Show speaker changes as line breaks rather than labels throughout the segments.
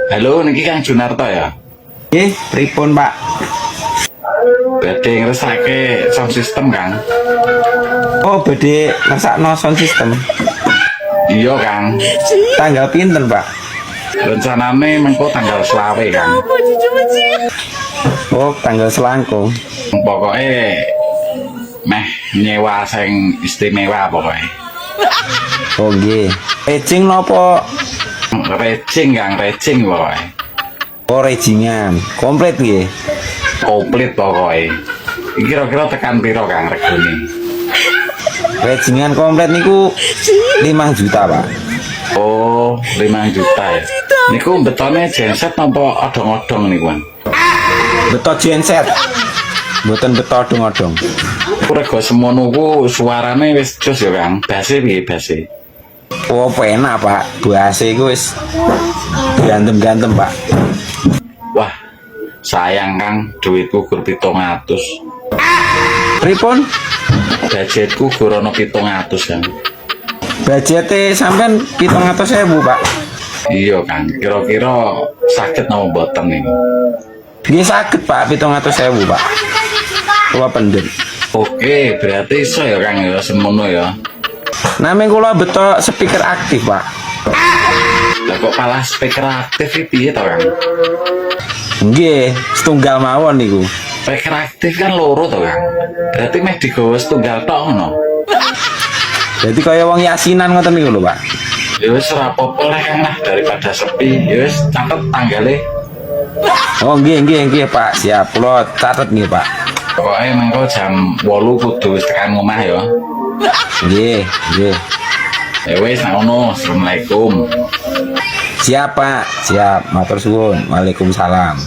Halo, niki Kang Junarto ya.
Pripun Pak?
Badhe ngresake sound system, Kang.
Oh, badhe ngersakno sound system.
Iya, Kang.
Tanggal pinten Pak?
Rencanane mengko tanggal 20, Kang.
Oh, tanggal selangkung.
Pokoke meh nyewa sing istimewa pokoke.
Oh nggih. Rejing nopo?
Rejing, Kang, rejing pokoke.
Oh, rejingan. Komplit nggih.
Komplit pokoke. Kira-kira tekan piro, Kang, regane?
Rejingan komplit niku 5 juta Pak.
Oh, 5 juta ya. Niku betone genset napa odong-odong niku, Kang?
Beto genset. Mboten beto odong-odong.
Rego semono ku suarane wis jos ya, Kang. Base piye base?
Oh, penak Pak. Bahasa iku wis gantem-gantem Pak.
Wah, sayang Kang, duitku gur 700.
Pripun?
Budgetku gur ono 700, Kang.
Budgete sampean 700.000 Pak.
Iya, Kang. Kira-kira sakit napa mboten niku?
Nggih saged Pak 700.000 Pak. Kula pendet.
Oke, berarti iso ya, Kang, ya semono ya.
Namanya kula beto speaker aktif Pak.
Lah kok malah speaker aktif iki piye to, Kang?
Nggih, setunggal mawon niku.
Speaker aktif kan loro to, Kang. Berarti meh digawa setunggal tok ngono.
Jadi kaya wong yasinan ngoten niku lho Pak.
Ya wis ora apa-apa lah, Kang, lah daripada sepi. Ya wis catet tanggale.
Oh nggih Pak, siap. Kula catet nggih Pak.
Pokoke mengko jam 8 kudu wis tekan omah ya.
Nggih.
Ya wis ngono. Assalamualaikum.
Siap Pak, siap. Matur suwun. Waalaikumsalam.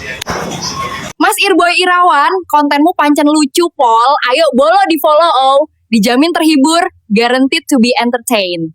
Mas Irboy Irawan, kontenmu pancen lucu pol. Ayo bolo di follow oh. Dijamin terhibur, guaranteed to be entertained.